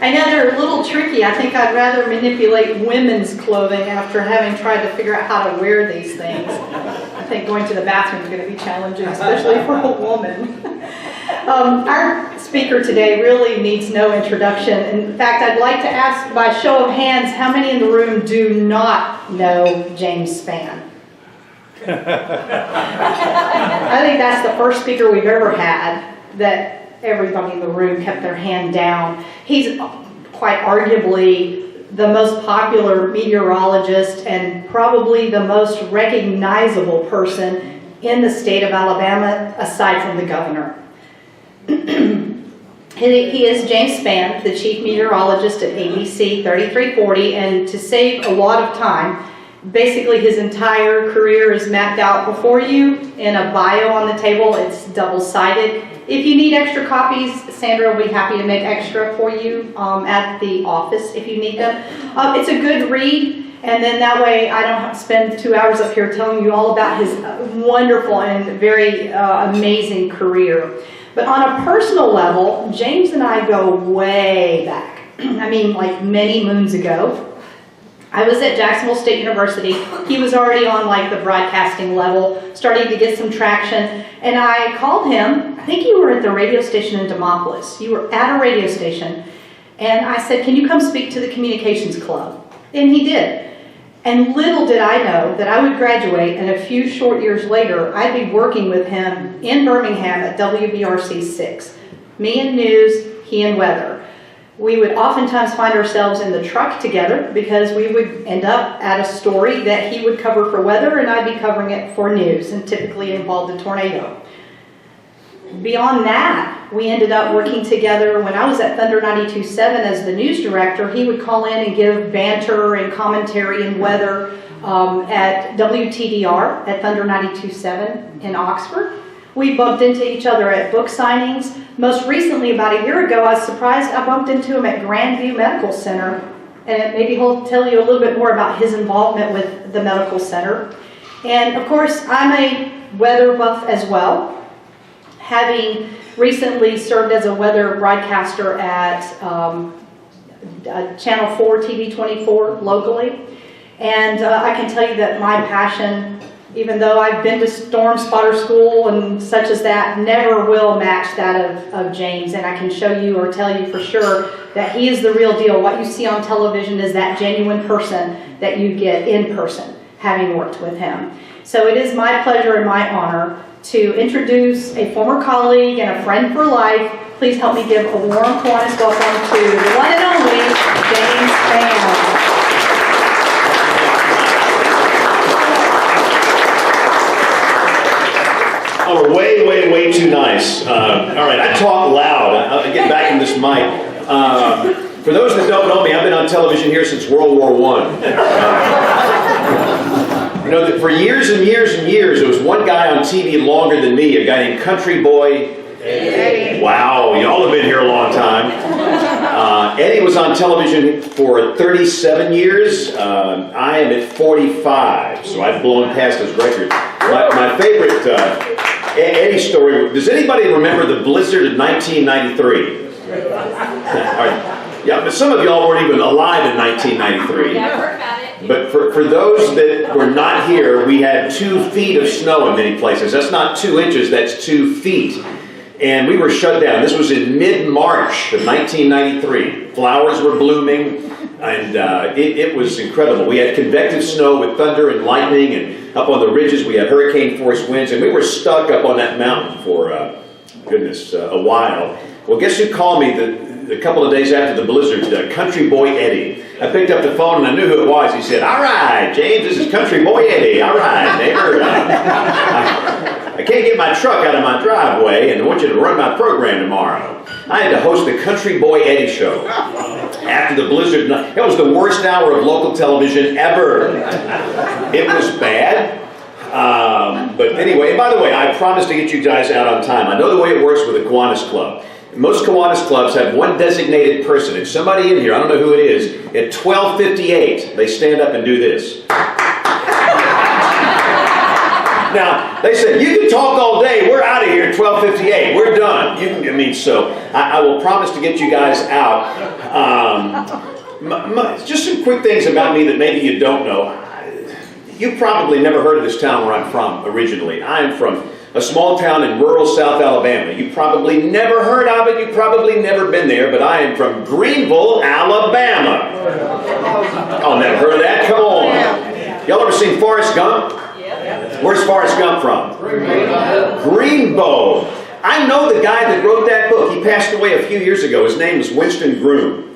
I know they're a little tricky. I think I'd rather manipulate women's clothing after having tried to figure out how to wear these things. I think going to the bathroom is going to be challenging, especially for a woman. Our speaker today really needs no introduction. In fact, I'd like to ask by show of hands, how many in the room do not know James Spann? I think that's the first speaker we've ever had that everybody in the room kept their hand down. He's quite arguably the most popular meteorologist and probably the most recognizable person in the state of Alabama, aside from the governor. He is James Spann, the Chief Meteorologist at ABC 3340, and to save a lot of time, basically his entire career is mapped out before you in a bio on the table. It's double-sided. If you need extra copies, Sandra will be happy to make extra for you at the office if you need them. It's a good read, and then that way I don't have to spend 2 hours up here telling you all about his wonderful and very amazing career. But on a personal level, James and I go way back. I mean, like many moons ago. I was at Jacksonville State University. He was already on like the broadcasting level, starting to get some traction. And I called him. I think you were at the radio station in Demopolis. You were at a radio station. And I said, can you come speak to the communications club? And he did. And little did I know that I would graduate, and a few short years later, I'd be working with him in Birmingham at WBRC 6. Me and news, he and weather. We would oftentimes find ourselves in the truck together because we would end up at a story that he would cover for weather and I'd be covering it for news, and typically involved a tornado. Beyond that, we ended up working together. When I was at Thunder 92.7 as the news director, he would call in and give banter and commentary and weather at WTDR at Thunder 92.7 in Oxford. We bumped into each other at book signings. Most recently, about a year ago, I was surprised I bumped into him at Grandview Medical Center, and maybe he'll tell you a little bit more about his involvement with the medical center. And of course, I'm a weather buff as well, having recently served as a weather broadcaster at Channel 4, TV 24 locally. And I can tell you that my passion, even though I've been to storm spotter school and such as that, never will match that of James. And I can show you or tell you for sure that he is the real deal. What you see on television is that genuine person that you get in person, having worked with him. So it is my pleasure and my honor to introduce a former colleague and a friend for life. Please help me give a warm Kiwanis welcome to the one and only James Spann. Oh, we're way too nice. All right, I talk loud. I'll get back in this mic. For those that don't know me, I've been on television here since World War I. You know that for years and years and years, there was one guy on TV longer than me, a guy named Country Boy Eddie. Wow, y'all have been here a long time. Eddie was on television for 37 years. I am at 45, so I've blown past his record. My favorite Eddie story, does anybody remember the blizzard of 1993? Yeah, but some of y'all weren't even alive in 1993. Yeah, I heard about it. But for those that were not here, we had 2 feet of snow in many places. That's not 2 inches, that's 2 feet. And we were shut down. This was in mid-March of 1993. Flowers were blooming, and it was incredible. We had convective snow with thunder and lightning, and up on the ridges we had hurricane-force winds, and we were stuck up on that mountain for, a while. Well, guess who called me a couple of days after the blizzard? Country Boy Eddie. I picked up the phone and I knew who it was. He said, "All right, James, this is Country Boy Eddie. All right, neighbor. I can't get my truck out of my driveway, and I want you to run my program tomorrow." I had to host the Country Boy Eddie show after the blizzard. It was the worst hour of local television ever. It was bad. But anyway, and by the way, I promised to get you guys out on time. I know the way it works with the Kiwanis Club. Most Kiwanis clubs have one designated person. It's somebody in here, I don't know who it is. At 12:58, they stand up and do this. Now, they said, you can talk all day. We're out of here at 12:58. We're done. So I will promise to get you guys out. Just some quick things about me that maybe you don't know. You've probably never heard of this town where I'm from originally. I am from a small town in rural South Alabama. You probably never heard of it. You've probably never been there, but I am from Greenville, Alabama. Oh, never heard of that? Come on. Y'all ever seen Forrest Gump? Where's Forrest Gump from? Greenbow. I know the guy that wrote that book. He passed away a few years ago. His name was Winston Groom.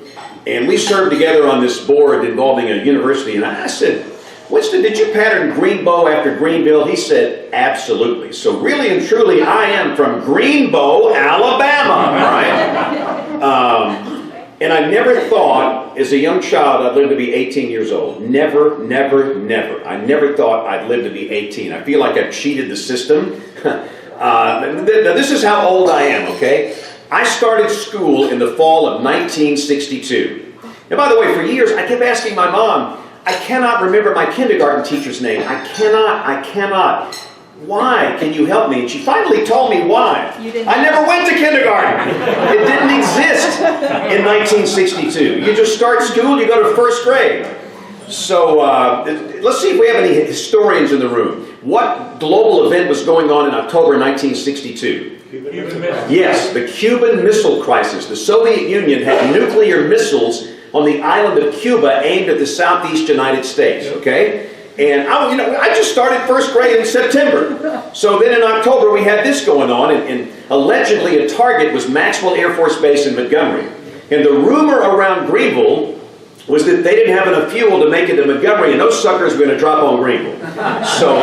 And we served together on this board involving a university. And I said, Winston, did you pattern Greenbow after Greenville? He said, absolutely. So really and truly, I am from Greenbow, Alabama. All right? And I never thought, as a young child, I'd live to be 18 years old. Never, never, never. I never thought I'd live to be 18. I feel like I've cheated the system. This is how old I am, okay? I started school in the fall of 1962. And by the way, for years, I kept asking my mom, I cannot remember my kindergarten teacher's name. I cannot. Why? Can you help me? And she finally told me why. I never went to kindergarten. It didn't exist in 1962. You just start school, you go to first grade. So let's see if we have any historians in the room. What global event was going on in October 1962? Yes, the Cuban Missile Crisis. The Soviet Union had nuclear missiles on the island of Cuba aimed at the southeast United States, okay? And I just started first grade in September. So then in October we had this going on, and allegedly a target was Maxwell Air Force Base in Montgomery. And the rumor around Greenville was that they didn't have enough fuel to make it to Montgomery, and those suckers were going to drop on Greenville. So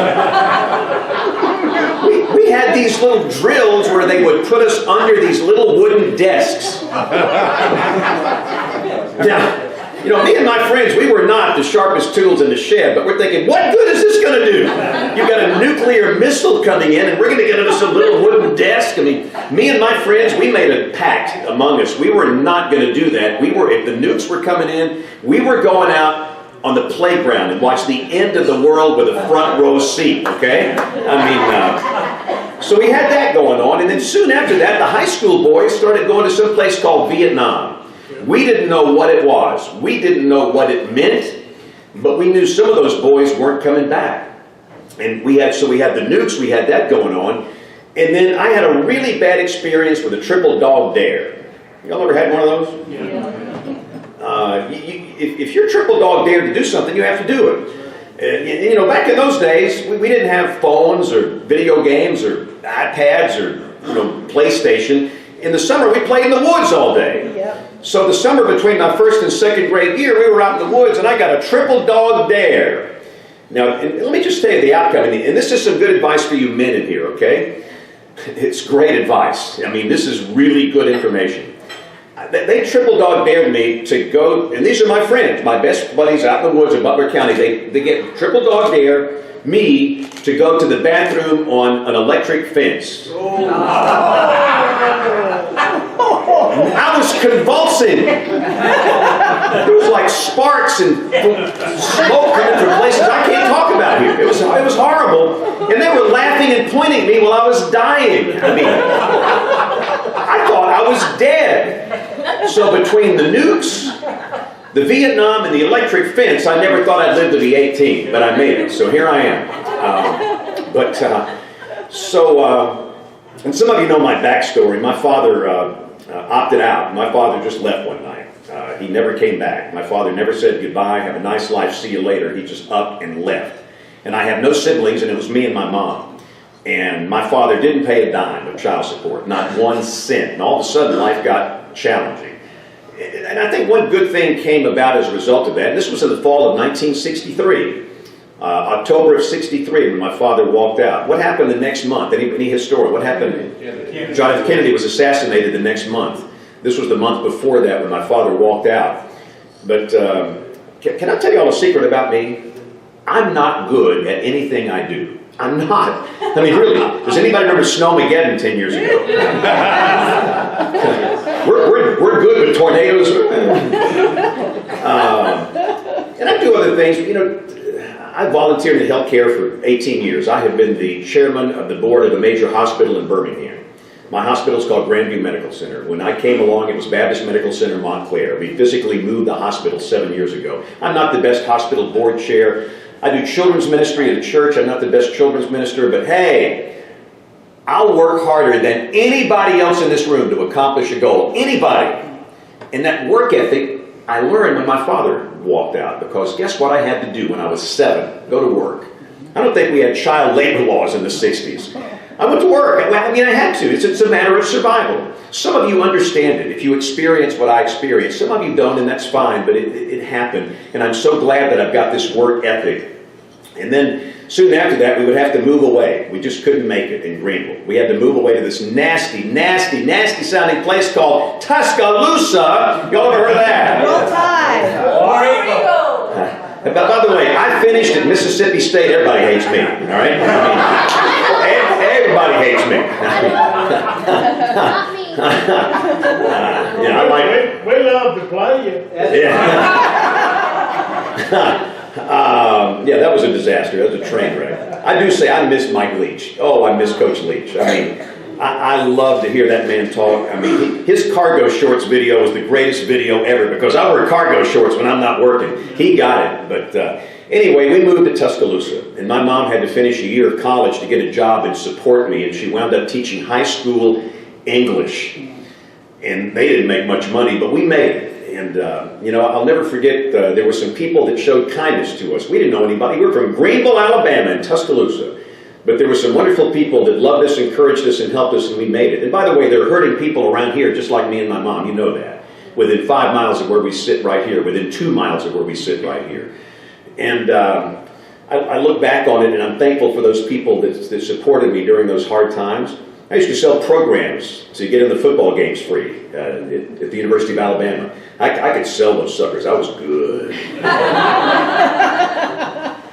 we had these little drills where they would put us under these little wooden desks. Now, me and my friends, we were not the sharpest tools in the shed, but we're thinking, what good is this going to do? You've got a nuclear missile coming in, and we're going to get into some little wooden desk. I mean, me and my friends, we made a pact among us. We were not going to do that. If the nukes were coming in, we were going out on the playground and watch the end of the world with a front row seat, okay? So we had that going on, and then soon after that, the high school boys started going to some place called Vietnam. We didn't know what it was. We didn't know what it meant, but we knew some of those boys weren't coming back. And we had the nukes, we had that going on. And then I had a really bad experience with a triple dog dare. Y'all ever had one of those? Yeah. If you're triple dog dared to do something, you have to do it. Back in those days, we didn't have phones or video games or iPads or PlayStation. In the summer, we played in the woods all day. Yep. So the summer between my first and second grade year, we were out in the woods, and I got a triple dog dare. Now, let me just tell you the outcome, and this is some good advice for you men in here, okay? It's great advice. I mean, this is really good information. They triple dog dared me to go, and these are my friends, my best buddies out in the woods in Butler County. They get triple dog dare me to go to the bathroom on an electric fence. I was convulsing. There was like sparks and smoke coming from places I can't talk about here. It was horrible. And they were laughing and pointing at me while I was dying. I thought I was dead. So between the nukes, the Vietnam, and the electric fence, I never thought I'd live to be 18, but I made it. So here I am. And some of you know my backstory. My father opted out. My father just left one night. He never came back. My father never said goodbye, have a nice life, see you later. He just up and left. And I have no siblings, and it was me and my mom. And my father didn't pay a dime of child support, not 1 cent. And all of a sudden, life got challenging. And I think one good thing came about as a result of that. And this was in the fall of 1963. October of 63, when my father walked out. What happened the next month? Any historian? What happened? John F. Kennedy was assassinated the next month. This was the month before that when my father walked out. But can I tell you all a secret about me? I'm not good at anything I do. I'm not. I mean, really. Does anybody remember Snowmageddon 10 years ago? we're good with tornadoes. And I do other things. I volunteered in healthcare for 18 years. I have been the chairman of the board of a major hospital in Birmingham. My hospital is called Grandview Medical Center. When I came along, it was Baptist Medical Center Montclair. We physically moved the hospital 7 years ago. I'm not the best hospital board chair. I do children's ministry at a church. I'm not the best children's minister, but hey, I'll work harder than anybody else in this room to accomplish a goal. Anybody. And that work ethic I learned when my father walked out, because guess what I had to do when I was 7? Go to work. I don't think we had child labor laws in the 60s. I went to work. I mean, I had to. It's a matter of survival. Some of you understand it. If you experience what I experienced, some of you don't, and that's fine, but it happened. And I'm so glad that I've got this work ethic. And then soon after that, we would have to move away. We just couldn't make it in Greenville. We had to move away to this nasty, nasty, nasty sounding place called Tuscaloosa. Y'all ever heard of that? Roll Tide. By the way, I finished at Mississippi State. Everybody hates me, all right? Everybody hates me. Not me. Yeah, I like it. We love to play you. Yeah, that was a disaster. That was a train wreck. I do say I miss Mike Leach. Oh, I miss Coach Leach. I mean, I love to hear that man talk. I mean, his cargo shorts video was the greatest video ever, because I wear cargo shorts when I'm not working. He got it. But anyway, we moved to Tuscaloosa, and my mom had to finish a year of college to get a job and support me, and she wound up teaching high school English. And they didn't make much money, but we made it. And, you know, I'll never forget, there were some people that showed kindness to us. We didn't know anybody. We were from Greenville, Alabama, and Tuscaloosa. But there were some wonderful people that loved us, encouraged us, and helped us, and we made it. And by the way, there are hurting people around here, just like me and my mom. You know that. Within 5 miles of where we sit right here. Within 2 miles of where we sit right here. And I look back on it, and I'm thankful for those people that supported me during those hard times. I used to sell programs to get in the football games free at the University of Alabama. I could sell those suckers. I was good.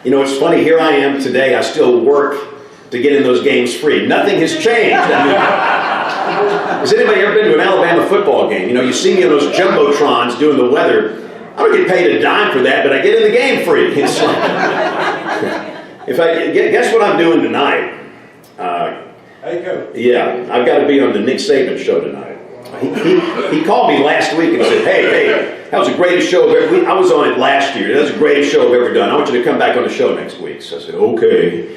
You know, it's funny. Here I am today. I still work to get in those games free. Nothing has changed. I mean, has anybody ever been to an Alabama football game? You know, you see me in those jumbotrons doing the weather. I don't get paid a dime for that, but I get in the game free. It's like, if I guess what I'm doing tonight. Hey, Coach. Yeah, I've got to be on the Nick Saban show tonight. He called me last week and said, hey, that was the greatest show I've ever. I was on it last year. That was the greatest show I've ever done. I want you to come back on the show next week. So I said, okay.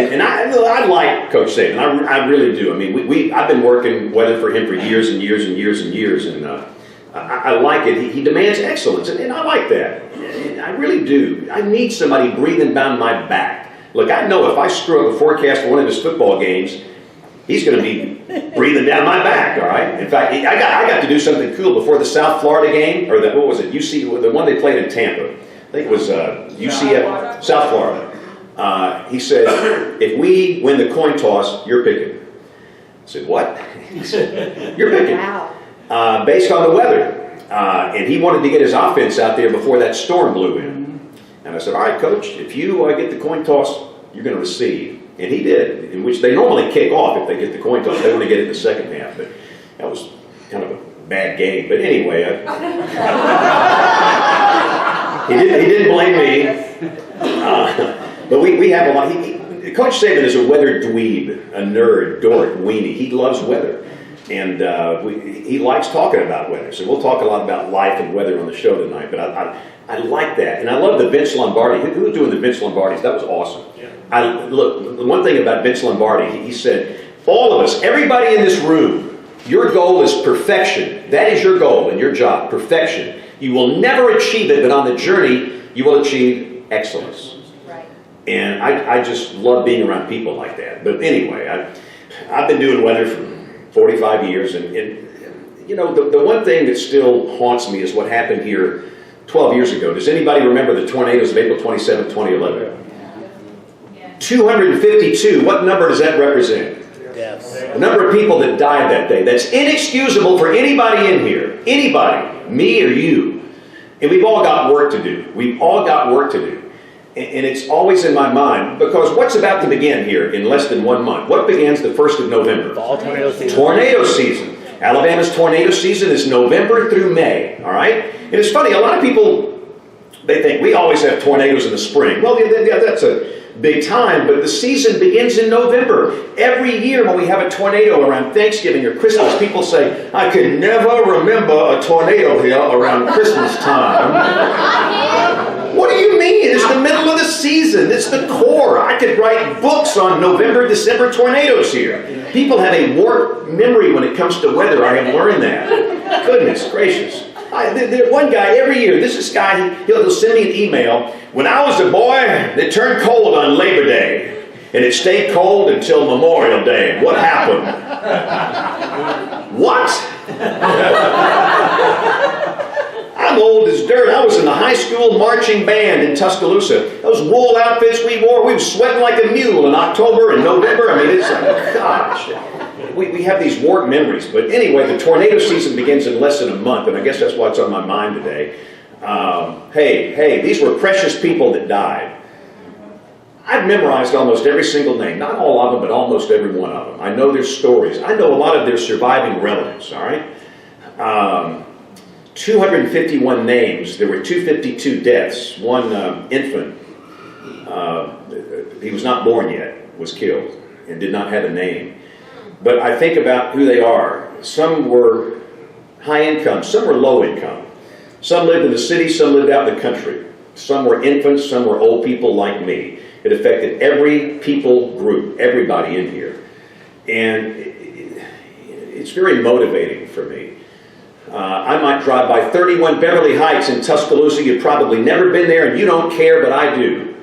And I like Coach Saban. I really do. I mean, I've been working weather for him for years and years and years and years, and I like it. He demands excellence, and I like that. I really do. I need somebody breathing down my back. Look, I know if I screw up a forecast for one of his football games, he's going to be breathing down my back, all right? In fact, I got to do something cool before the South Florida game, or what was it, UC, the one they played in Tampa. I think it was UCF, South Florida. He said, if we win the coin toss, you're picking. I said, what? He said, you're picking. Wow. Based on the weather. And he wanted to get his offense out there before that storm blew in. And I said, all right, Coach, if you get the coin toss, you're going to receive. And he did, in which they normally kick off if they get the coin toss. They want to get it in the second half. But that was kind of a bad game. But anyway, he didn't blame me. But we have a lot. Coach Saban is a weather dweeb, a nerd, dork, weenie. He loves weather. And he likes talking about weather. So we'll talk a lot about life and weather on the show tonight. But I like that. And I love the Vince Lombardi. Who was doing the Vince Lombardis? That was awesome. Yeah. Look, the one thing about Vince Lombardi, he said, all of us, everybody in this room, your goal is perfection. That is your goal and your job, perfection. You will never achieve it, but on the journey, you will achieve excellence. Right. And I just love being around people like that. But anyway, I've been doing weather for 45 years, and you know, the one thing that still haunts me is what happened here 12 years ago. Does anybody remember the tornadoes of April 27, 2011? Yeah. 252, what number does that represent? Yes. The number of people that died that day. That's inexcusable for anybody in here. Anybody, me or you. And we've all got work to do. We've all got work to do. And it's always in my mind, because what's about to begin here in less than 1 month? What begins the 1st of November? Fall tornado season. Tornado season. Alabama's tornado season is November through May, all right? And it's funny, a lot of people, they think we always have tornadoes in the spring. Well, yeah, that's a big time, but the season begins in November. Every year when we have a tornado around Thanksgiving or Christmas, people say, I can never remember a tornado here around Christmas time. What do you mean? It's the middle of the season. It's the core. I could write books on November, December tornadoes here. People have a warped memory when it comes to weather. I have learned that. Goodness gracious. One guy every year, this guy, he'll send me an email. When I was a boy, it turned cold on Labor Day. And it stayed cold until Memorial Day. What happened? What? I'm old as dirt. I was in the high school marching band in Tuscaloosa. Those wool outfits we wore, we were sweating like a mule in October and November. I mean, it's like, gosh. We have these warped memories. But anyway, the tornado season begins in less than a month, and I guess that's what's on my mind today. Hey, these were precious people that died. I've memorized almost every single name. Not all of them, but almost every one of them. I know their stories. I know a lot of their surviving relatives, all right? 251 names. There were 252 deaths. One infant, he was not born yet, was killed and did not have a name. But I think about who they are. Some were high income, some were low income. Some lived in the city, some lived out in the country. Some were infants, some were old people like me. It affected every people group, everybody in here. And it's very motivating for me. I might drive by 31 Beverly Heights in Tuscaloosa. You've probably never been there and you don't care, but I do.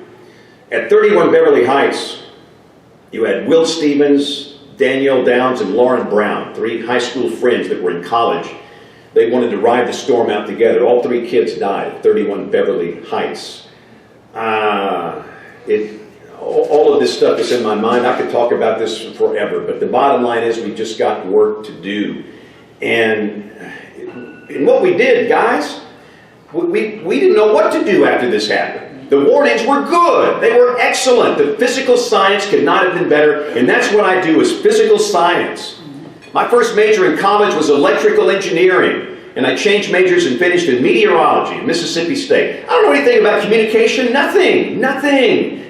At 31 Beverly Heights, you had Will Stevens, Danielle Downs, and Lauren Brown, 3 high school friends that were in college. They wanted to ride the storm out together. All 3 kids died at 31 Beverly Heights. All of this stuff is in my mind. I could talk about this forever, but the bottom line is we just got work to do. And what we did, guys, we didn't know what to do after this happened. The warnings were good. They were excellent. The physical science could not have been better, and that's what I do is physical science. My first major in college was electrical engineering, and I changed majors and finished in meteorology at Mississippi State. I don't know anything about communication. Nothing.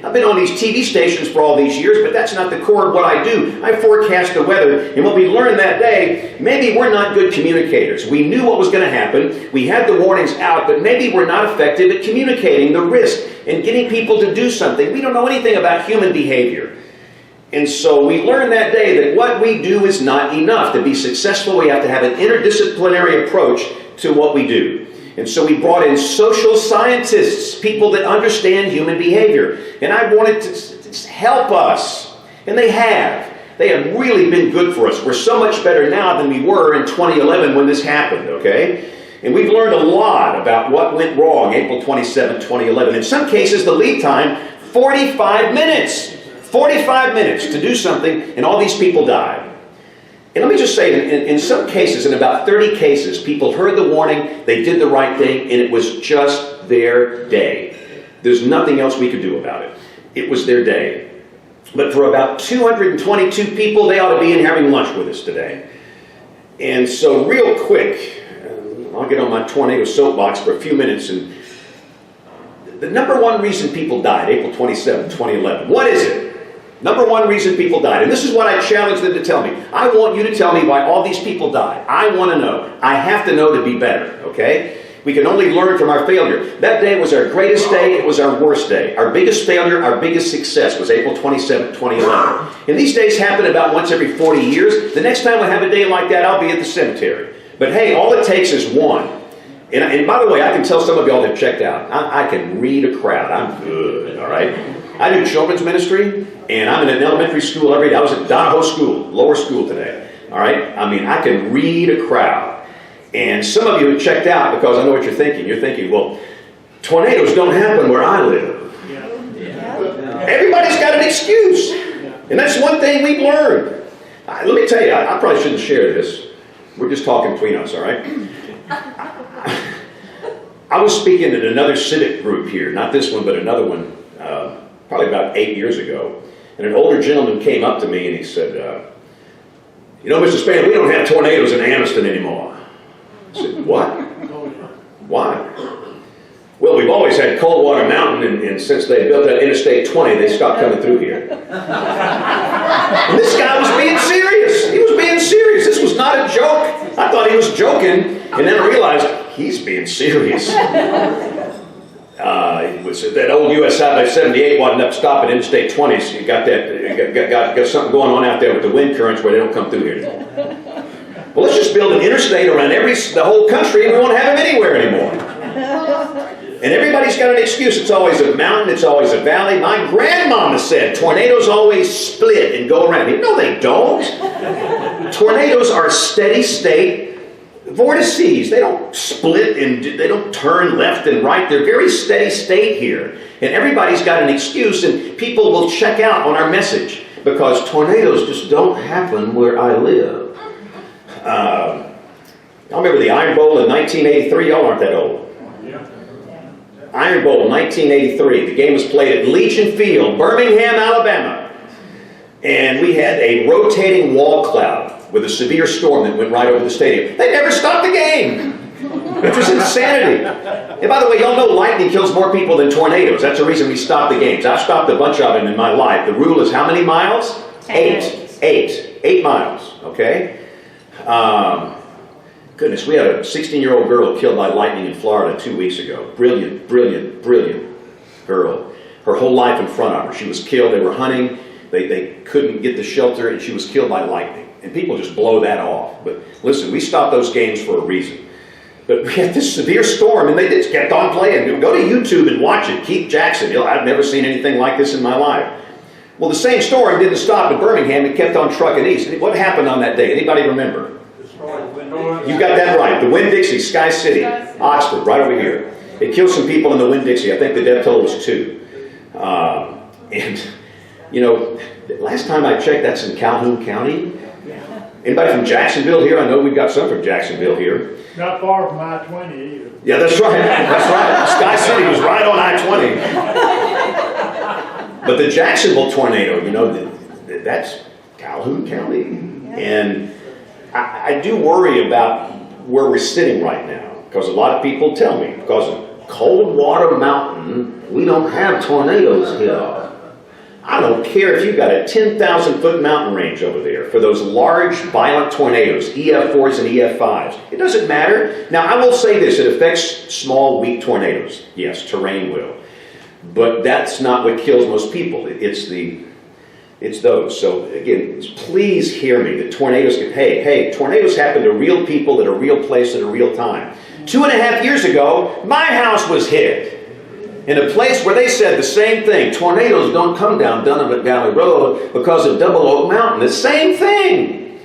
I've been on these TV stations for all these years, but that's not the core of what I do. I forecast the weather, and what we learned that day, maybe we're not good communicators. We knew what was going to happen. We had the warnings out, but maybe we're not effective at communicating the risk and getting people to do something. We don't know anything about human behavior. And so we learned that day that what we do is not enough. To be successful, we have to have an interdisciplinary approach to what we do. And so we brought in social scientists, people that understand human behavior. And I wanted to help us. And they have. They have really been good for us. We're so much better now than we were in 2011 when this happened, okay? And we've learned a lot about what went wrong April 27, 2011. In some cases, the lead time, 45 minutes. 45 minutes to do something, and all these people died. And let me just say, in some cases, in about 30 cases, people heard the warning, they did the right thing, and it was just their day. There's nothing else we could do about it. It was their day. But for about 222 people, they ought to be in having lunch with us today. And so real quick, I'll get on my tornado soapbox for a few minutes. And the number one reason people died, April 27, 2011, what is it? Number one reason people died. And this is what I challenge them to tell me. I want you to tell me why all these people died. I want to know. I have to know to be better, okay? We can only learn from our failure. That day was our greatest day. It was our worst day. Our biggest failure, our biggest success was April 27, 2011. And these days happen about once every 40 years. The next time we have a day like that, I'll be at the cemetery. But hey, all it takes is one. And by the way, I can tell some of y'all have checked out. I can read a crowd. I'm good, all right? I do children's ministry, and I'm in an elementary school every day. I was at Donahoe School, lower school today, all right? I mean, I can read a crowd. And some of you have checked out because I know what you're thinking. You're thinking, well, tornadoes don't happen where I live. Everybody's got an excuse. And that's one thing we've learned. Let me tell you, I probably shouldn't share this. We're just talking between us, all right? I was speaking at another civic group here, not this one, but another one, probably about 8 years ago. And an older gentleman came up to me and he said, You know, Mr. Spann, we don't have tornadoes in Anniston anymore. I said, what? Why? Well, we've always had Coldwater Mountain, and since they built that Interstate 20, they stopped coming through here. And this guy was being serious. He was being serious. This was not a joke. I thought he was joking, and then I realized he's being serious. That old US Highway 78 wasn't up stopping Interstate 20, so you got something going on out there with the wind currents where they don't come through here anymore. Well, let's just build an interstate around the whole country, and we won't have them anywhere anymore. And everybody's got an excuse. It's always a mountain, it's always a valley. My grandmama said tornadoes always split and go around. No, they don't. Tornadoes are steady state vortices. They don't split and they don't turn left and right. They're very steady state here. And everybody's got an excuse, and people will check out on our message because tornadoes just don't happen where I live. I remember the Iron Bowl in 1983. Y'all aren't that old. Iron Bowl, 1983. The game was played at Legion Field, Birmingham, Alabama. And we had a rotating wall cloud with a severe storm that went right over the stadium. They never stopped the game. It was insanity. And by the way, y'all know lightning kills more people than tornadoes. That's the reason we stopped the games. I've stopped a bunch of them in my life. The rule is how many miles? 8. 8 miles, okay? Goodness, we had a 16-year-old girl killed by lightning in Florida 2 weeks ago. Brilliant, brilliant, brilliant girl. Her whole life in front of her. She was killed. They were hunting. They couldn't get the shelter, and she was killed by lightning. And people just blow that off. But listen, we stopped those games for a reason. But we had this severe storm, and they just kept on playing. Go to YouTube and watch it. Keith Jackson. I've never seen anything like this in my life. Well, the same storm didn't stop in Birmingham. It kept on trucking east. What happened on that day? Anybody remember? You got that right. The Winn-Dixie, Sky City, Oxford, right over here. It killed some people in the Winn-Dixie. I think the death toll was 2. And, you know, last time I checked, that's in Calhoun County. Anybody from Jacksonville here? I know we've got some from Jacksonville here. Not far from I-20 either. Yeah, that's right. That's right. Sky City was right on I-20. But the Jacksonville tornado, you know, that's Calhoun County. And I do worry about where we're sitting right now, because a lot of people tell me, because of Coldwater Mountain, we don't have tornadoes here. I don't care if you've got a 10,000-foot mountain range over there for those large, violent tornadoes, EF4s and EF5s. It doesn't matter. Now, I will say this, it affects small, weak tornadoes. Yes, terrain will. But that's not what kills most people. It's those. So again, please hear me. The tornadoes tornadoes happen to real people at a real place at a real time. 2.5 years ago, my house was hit in a place where they said the same thing. Tornadoes don't come down Donovan Valley Road because of Double Oak Mountain. The same thing.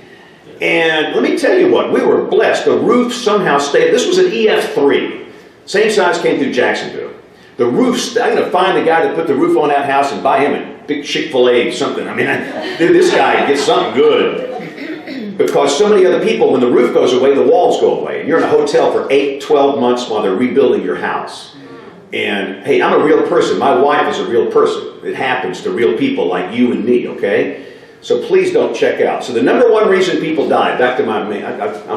And let me tell you what, we were blessed. The roof somehow stayed. This was an EF3. Same size came through Jacksonville. The roof, I'm going to find the guy that put the roof on that house and buy him a big Chick-fil-A something. I mean, this guy gets something good. Because so many other people, when the roof goes away, the walls go away. And you're in a hotel for 8-12 months while they're rebuilding your house. And hey, I'm a real person. My wife is a real person. It happens to real people like you and me, okay? So please don't check out. So the number one reason people die, back to I'm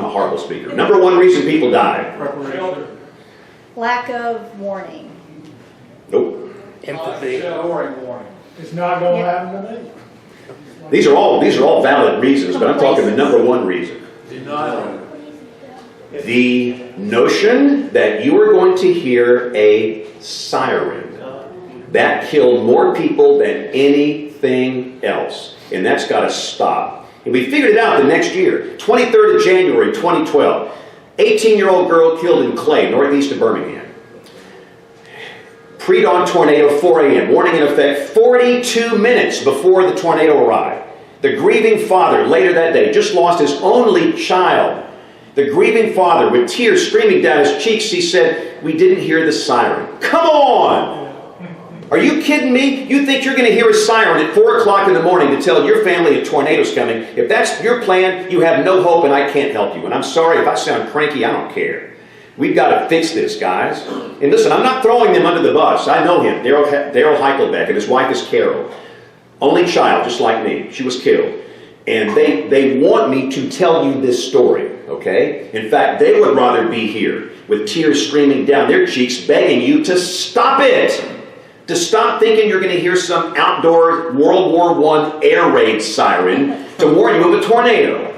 a horrible speaker. Number one reason people die. Lack of warning. Nope. Empathy. It's not going to happen to me. These are all valid reasons, but I'm talking the number one reason. The notion that you are going to hear a siren. That killed more people than anything else. And that's got to stop. And we figured it out the next year. 23rd of January, 2012. 18-year-old girl killed in Clay, northeast of Birmingham. Pre-dawn tornado, 4 a.m. Warning in effect 42 minutes before the tornado arrived. The grieving father, later that day, just lost his only child. The grieving father, with tears streaming down his cheeks, he said, "We didn't hear the siren." Come on! Are you kidding me? You think you're going to hear a siren at 4 o'clock in the morning to tell your family a tornado's coming? If that's your plan, you have no hope and I can't help you. And I'm sorry if I sound cranky, I don't care. We've got to fix this, guys. And listen, I'm not throwing them under the bus. I know him, Daryl Heichelbeck, and his wife is Carol. Only child, just like me. She was killed. And they want me to tell you this story, okay? In fact, they would rather be here with tears streaming down their cheeks begging you to stop it. To stop thinking you're going to hear some outdoor World War I air raid siren to warn you of a tornado.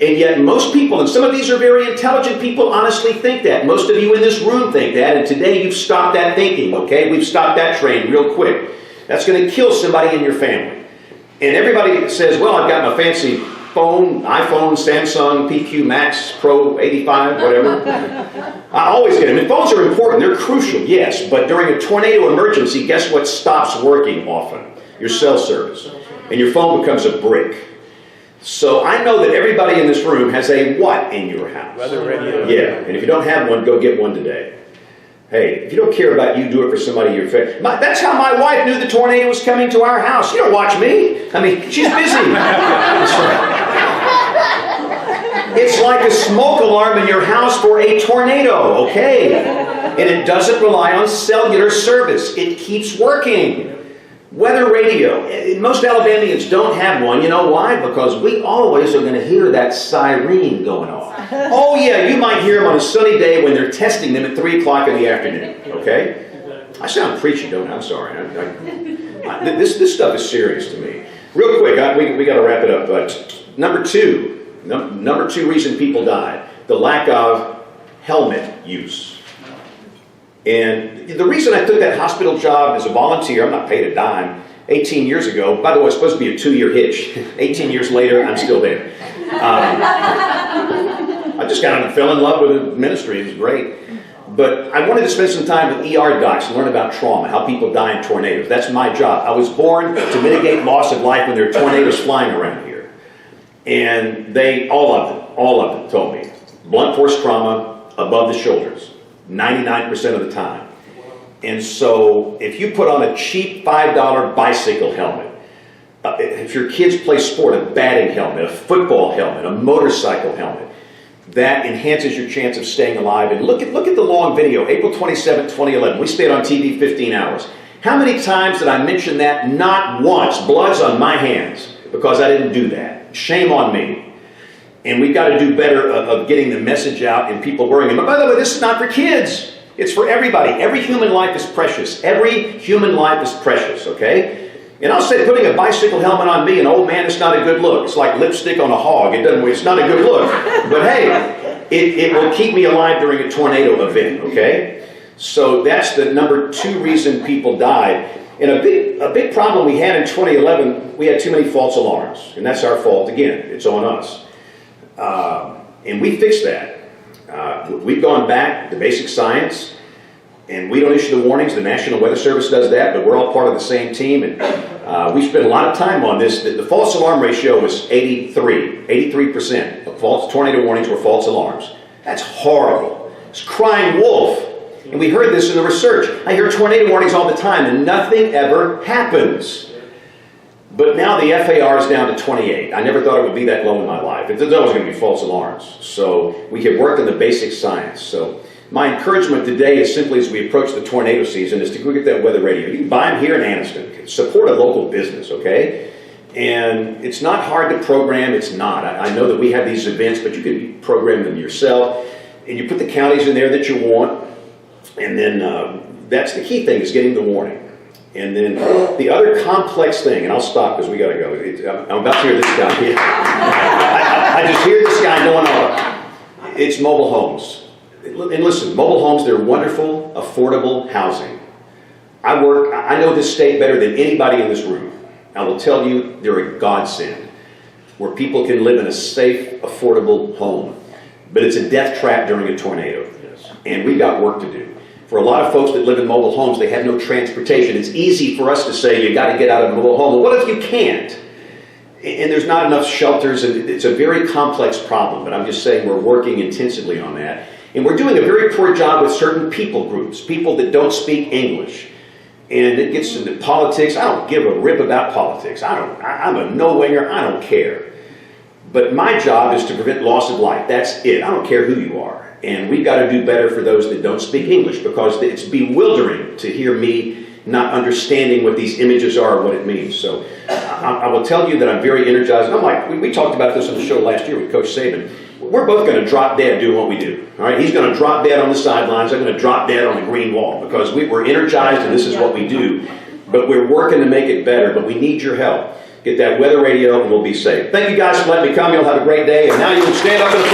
And yet most people, and some of these are very intelligent people, honestly think that. Most of you in this room think that, and today you've stopped that thinking, okay? We've stopped that train real quick. That's going to kill somebody in your family. And everybody says, well, I've got my fancy phone, iPhone, Samsung, PQ Max Pro 85, whatever. I always get them. And phones are important. They're crucial, yes. But during a tornado emergency, guess what stops working often? Your cell service. And your phone becomes a brick. So I know that everybody in this room has a what in your house? Weather radio. Yeah. And if you don't have one, go get one today. Hey, if you don't care about you, do it for somebody you're favorite. That's how my wife knew the tornado was coming to our house. You don't watch me. I mean, she's busy. It's like a smoke alarm in your house for a tornado, okay? And it doesn't rely on cellular service. It keeps working. Weather radio. Most Alabamians don't have one. You know why? Because we always are going to hear that siren going off. Oh yeah, you might hear them on a sunny day when they're testing them at 3 o'clock in the afternoon, okay? I sound preachy, don't I? I'm sorry. This stuff is serious to me. Real quick, we got to wrap it up. But number two reason people died, the lack of helmet use. And the reason I took that hospital job as a volunteer, I'm not paid a dime, 18 years ago, by the way, it's supposed to be a 2-year hitch. 18 years later, I'm still there. I just got and fell in love with the ministry. It was great. But I wanted to spend some time with ER docs and learn about trauma, how people die in tornadoes. That's my job. I was born to mitigate loss of life when there are tornadoes flying around here. And all of them told me, blunt force trauma above the shoulders, 99% of the time. And so if you put on a cheap $5 bicycle helmet, if your kids play sport, a batting helmet, a football helmet, a motorcycle helmet, that enhances your chance of staying alive. And look at the long video, April 27, 2011. We stayed on TV 15 hours. How many times did I mention that? Not once. Blood's on my hands because I didn't do that. Shame on me. And we've got to do better of getting the message out and people worrying. But by the way, this is not for kids. It's for everybody. Every human life is precious. Every human life is precious, okay? And I'll say putting a bicycle helmet on me, an old man, it's not a good look. It's like lipstick on a hog. It's not a good look. But hey, it will keep me alive during a tornado event, okay? So that's the number 2 reason people died. And a big problem we had in 2011, we had too many false alarms. And that's our fault again. It's on us. And we fixed that. We've gone back to basic science. And we don't issue the warnings. The National Weather Service does that, but we're all part of the same team. And we spent a lot of time on this. The false alarm ratio was 83%. Of false tornado warnings were false alarms. That's horrible. It's crying wolf. And we heard this in the research. I hear tornado warnings all the time, and nothing ever happens. But now the FAR is down to 28. I never thought it would be that low in my life. There's always going to be false alarms. So we have worked on the basic science. So my encouragement today is simply as we approach the tornado season is to go get that weather radio. You can buy them here in Anniston. Support a local business, okay? And it's not hard to program. It's not. I know that we have these events, but you can program them yourself. And you put the counties in there that you want. And then that's the key thing is getting the warning. And then the other complex thing, and I'll stop because we got to go. I'm about to hear this guy. I just hear this guy going on. It's mobile homes. And listen, mobile homes, they're wonderful, affordable housing. I know this state better than anybody in this room. I will tell you, they're a godsend where people can live in a safe, affordable home. But it's a death trap during a tornado. And we got work to do. For a lot of folks that live in mobile homes, they have no transportation. It's easy for us to say, you got to get out of a mobile home. Well, what if you can't? And there's not enough shelters, and it's a very complex problem. But I'm just saying we're working intensively on that. And we're doing a very poor job with certain people groups, people that don't speak English. And it gets into politics. I don't give a rip about politics. I'm a no-winger. I don't care. But my job is to prevent loss of life. That's it. I don't care who you are. And we've got to do better for those that don't speak English because it's bewildering to hear me not understanding what these images are, what it means. So I will tell you that I'm very energized. I'm like, we talked about this on the show last year with Coach Saban. We're both going to drop dead doing what we do. All right, he's going to drop dead on the sidelines. I'm going to drop dead on the green wall because we're energized and this is what we do. But we're working to make it better. But we need your help. Get that weather radio and we'll be safe. Thank you guys for letting me come. You'll have a great day. And now you can stand up and